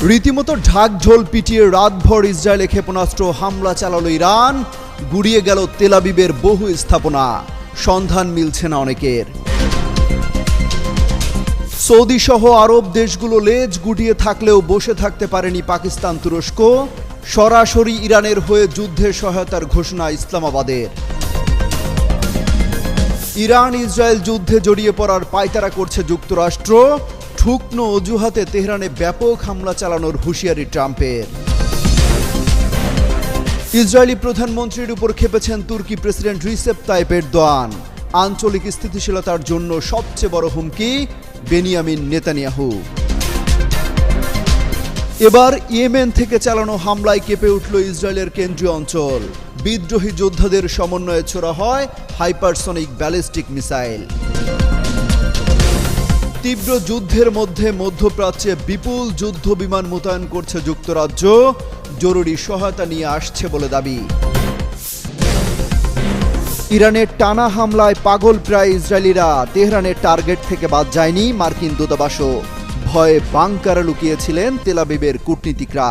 রীতিমতো ঢাকঢোল পিটিয়ে রাতভর ইসরায়েলে ক্ষেপণাস্ত্র হামলা চালালো ইরান। গুড়িয়ে গেল তেল আবিবের বহু স্থাপনা, সন্ধান মিলছে না অনেকের। সৌদি সহ আরব দেশগুলো লেজ গুটিয়ে থাকলেও বসে থাকতে পারেনি পাকিস্তান তুরস্ক। সরাসরি ইরানের হয়ে যুদ্ধে সহায়তার ঘোষণা ইসলামাবাদের। ইরান ইসরায়েল যুদ্ধে জড়িয়ে পড়ার পায়তারা করছে যুক্তরাষ্ট্র। ঠুকনো অজুহাতে তেহরানে ব্যাপক হামলা চালানোর হুঁশিয়ারি ট্রাম্পের। ইসরায়েলি প্রধানমন্ত্রীর উপর খেপেছেন তুর্কি প্রেসিডেন্ট রিসেপ তাইপ এরদোয়ান। আঞ্চলিক স্থিতিশীলতার জন্য সবচেয়ে বড় হুমকি বেনিয়ামিন নেতানিয়াহু। এবার ইয়েমেন থেকে চালানো হামলায় কেঁপে উঠল ইসরায়েলের কেন্দ্রীয় অঞ্চল। বিদ্রোহী যোদ্ধাদের সমন্বয়ে ছোড়া হয় হাইপারসনিক ব্যালিস্টিক মিসাইল। তীব্র যুদ্ধের মধ্যে মধ্যপ্রাচ্যে বিপুল যুদ্ধ বিমান মোতায়েন করছে যুক্তরাজ্য। জরুরি সহায়তা নিয়ে আসছে বলে দাবি। ইরানের টানা হামলায় পাগল প্রায় ইসরায়েলিরা। তেহরানের টার্গেট থেকে বাদ যায়নি মার্কিন দূতাবাসও। ভয়ে বাংকারে লুকিয়েছিলেন তেল আবিবের কূটনীতিকরা।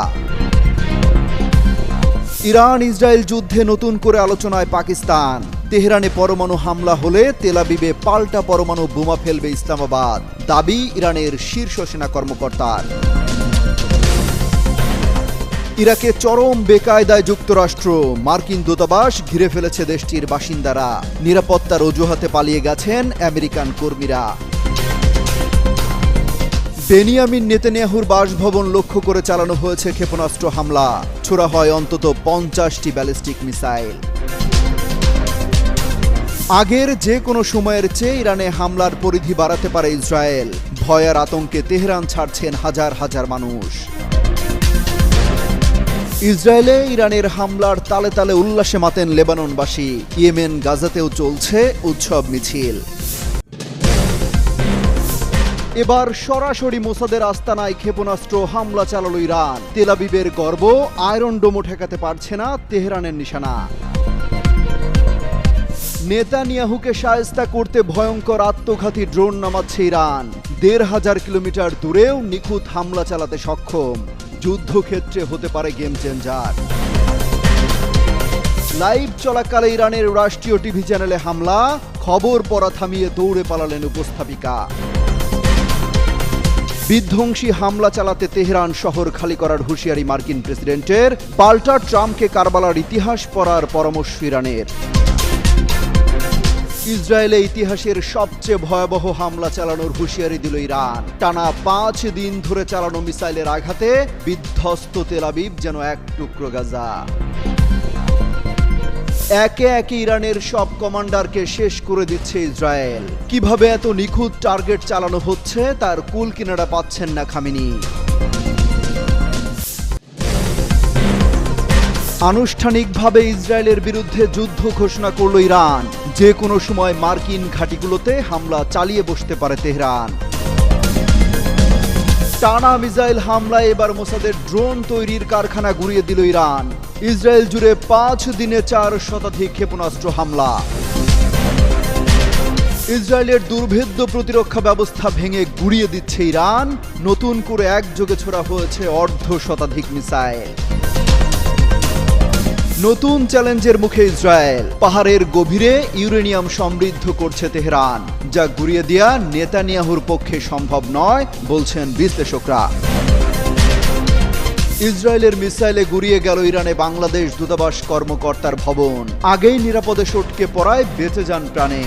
ইরান ইসরায়েল যুদ্ধে নতুন করে আলোচনায় পাকিস্তান। তেহরানে পরমাণু হামলা হলে তেল আবিবে পাল্টা পরমাণু বোমা ফেলবে ইসলামাবাদ, দাবি ইরানের শীর্ষ সেনা কর্মকর্তার। ইরাকে চরম বেকায়দায় যুক্তরাষ্ট্র। মার্কিন দূতাবাস ঘিরে ফেলেছে দেশটির বাসিন্দারা। নিরাপত্তার অজুহাতে পালিয়ে গেছেন আমেরিকান কর্মীরা। বেনিয়ামিন নেতানিয়াহুর বাসভবন লক্ষ্য করে চালানো হয়েছে ক্ষেপণাস্ত্র হামলা। ছোড়া হয় অন্তত 50টি ব্যালিস্টিক মিসাইল। আগের যে কোনো সময়ের চেয়ে ইরানে হামলার পরিধি বাড়াতে পারে ইসরায়েল। ভয়ের আতঙ্কে তেহরান ছাড়ছেন হাজার হাজার মানুষ। ইসরায়েলে ইরানের হামলার তালে তালে উল্লাসে মাতেন লেবাননবাসী। ইয়েমেন গাজাতেও চলছে উৎসব মিছিল। এবার সরাসরি মোসাদের আস্তানায় ক্ষেপণাস্ত্র হামলা চালালো ইরান। তেল আবিবের গর্ব, আয়রন ডোমও ঠেকাতে পারছে না তেহরানের নিশানা। নেতানিয়াহুকে শায়েস্তা করতে ভয়ঙ্কর আত্মঘাতী ড্রোন নামাচ্ছে ইরান। ১৫০০ কিলোমিটার দূরেও নিখুঁত হামলা চালাতে সক্ষম। যুদ্ধক্ষেত্রে হতে পারে গেম চেঞ্জার। লাইভ চলাকালে ইরানের রাষ্ট্রীয় টিভি চ্যানেলে হামলা। খবর পড়া থামিয়ে দৌড়ে পালালেন উপস্থাপিকা। বিধ্বংসী হামলা চালাতে তেহরান শহর খালি করার হুঁশিয়ারি মার্কিন প্রেসিডেন্টের। পাল্টা ট্রাম্পকে কারবালার ইতিহাস পড়ার পরামর্শ ইরানের। ইসরায়েলে ইতিহাসের সবচেয়ে ভয়াবহ হামলা চালানোর হুঁশিয়ারি দিল ইরান। টানা 5 দিন ধরে চালানো মিসাইলের আঘাতে বিধ্বস্ত তেল আবিব যেন এক টুকরো গাজা। একে একে ইরানের সব কমান্ডারকে শেষ করে দিচ্ছে ইসরায়েল। কিভাবে এত নিখুঁত টার্গেট চালানো হচ্ছে তার কুল কিনারা পাচ্ছেন না খামেনি। আনুষ্ঠানিকভাবে ইসরায়েলের বিরুদ্ধে যুদ্ধ ঘোষণা করল ইরান। যে কোনো সময় মার্কিন ঘাঁটিগুলোতে হামলা চালিয়ে বসতে পারে তেহরান। টানা মিসাইল হামলায় এবার মোসাদের ড্রোন তৈরির কারখানা গুঁড়িয়ে দিল ইরান। ইসরায়েল জুড়ে 5 দিনে 4 শতাধিক ক্ষেপণাস্ত্র হামলা। ইসরায়েলের দুর্ভেদ্য প্রতিরক্ষা ব্যবস্থা ভেঙে গুঁড়িয়ে দিচ্ছে ইরান। নতুন করে একযোগে ছোড়া হয়েছে 1/2 শতাধিক মিসাইল। নতুন চ্যালেঞ্জের মুখে ইসরায়েল। পাহাড়ের গভীরে ইউরেনিয়াম সমৃদ্ধ করছে তেহরান, যা গুঁড়িয়ে দেয়া নেতানিয়াহুর পক্ষে সম্ভব নয় বলছেন বিশ্লেষকরা। ইসরায়েলের মিসাইলে গুঁড়িয়ে গেল ইরানে বাংলাদেশ দূতাবাস কর্মকর্তার ভবন। আগেই নিরাপদে সটকে পড়ায় বেঁচে যান প্রাণে।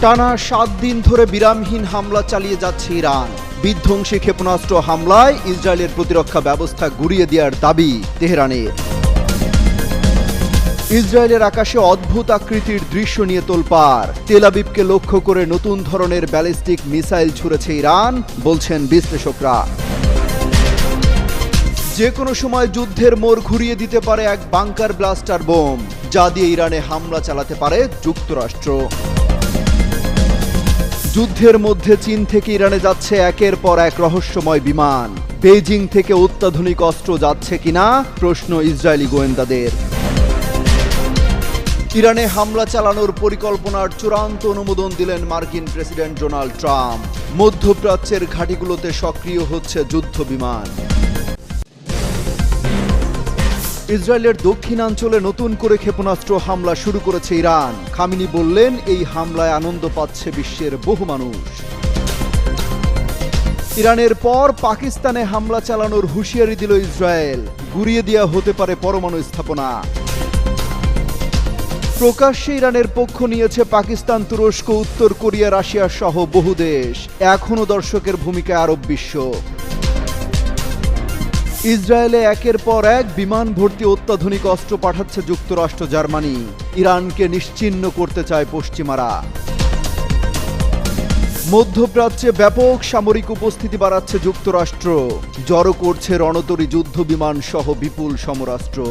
টানা 7 দিন ধরে বিরামহীন হামলা চালিয়ে যাচ্ছে ইরান। বিধ্বংসী ক্ষেপণাস্ত্র হামলায় ইসরায়েলের প্রতিরক্ষা ব্যবস্থা গুঁড়িয়ে দেওয়ার দাবি তেহরানের। ইসরায়েলের আকাশে অদ্ভুত আকৃতির দৃশ্য নিয়ে তোলপাড়। তেল আবিবকে লক্ষ্য করে নতুন ধরনের ব্যালিস্টিক মিসাইল ছুড়েছে ইরান বলছেন বিশ্লেষকরা। যে কোনো সময় যুদ্ধের মোড় ঘুরিয়ে দিতে পারে এক বাংকার ব্লাস্টার বোম, যা দিয়ে ইরানে হামলা চালাতে পারে যুক্তরাষ্ট্র। যুদ্ধের মধ্যে চীন থেকে ইরানে যাচ্ছে একের পর এক রহস্যময় বিমান। বেইজিং থেকে অত্যাধুনিক অস্ত্র যাচ্ছে কিনা প্রশ্ন ইসরায়েলি গোয়েন্দাদের। ইরানে হামলা চালানোর পরিকল্পনার চূড়ান্ত অনুমোদন দিলেন মার্কিন প্রেসিডেন্ট ডোনাল্ড ট্রাম্প। মধ্যপ্রাচ্যের ঘাঁটিগুলোতে সক্রিয় হচ্ছে যুদ্ধ বিমান। ইসরায়েলের দক্ষিণাঞ্চলে নতুন করে ক্ষেপণাস্ত্র হামলা শুরু করেছে ইরান। খামেনি বললেন, এই হামলায় আনন্দ পাচ্ছে বিশ্বের বহু মানুষ। ইরানের পর পাকিস্তানে হামলা চালানোর হুঁশিয়ারি দিল ইসরায়েল। গুঁড়িয়ে দেওয়া হতে পারে পরমাণু স্থাপনা। প্রকাশ্যে ইরানের পক্ষ নিয়েছে পাকিস্তান, তুরস্ক, উত্তর কোরিয়া, রাশিয়া সহ বহু দেশ। এখনও দর্শকের ভূমিকায় আরব বিশ্ব। ইসরায়েলে একের পর এক বিমান ভর্তি অত্যাধুনিক অস্ত্র পাঠাচ্ছে যুক্তরাষ্ট্র, জার্মানি। ইরানকে নিশ্চিহ্ন করতে চায় পশ্চিমারা। মধ্যপ্রাচ্যে ব্যাপক সামরিক উপস্থিতি বাড়াচ্ছে যুক্তরাষ্ট্র। জড়ো করছে রণতরী, যুদ্ধ বিমান সহ বিপুল সমরাস্ত্র।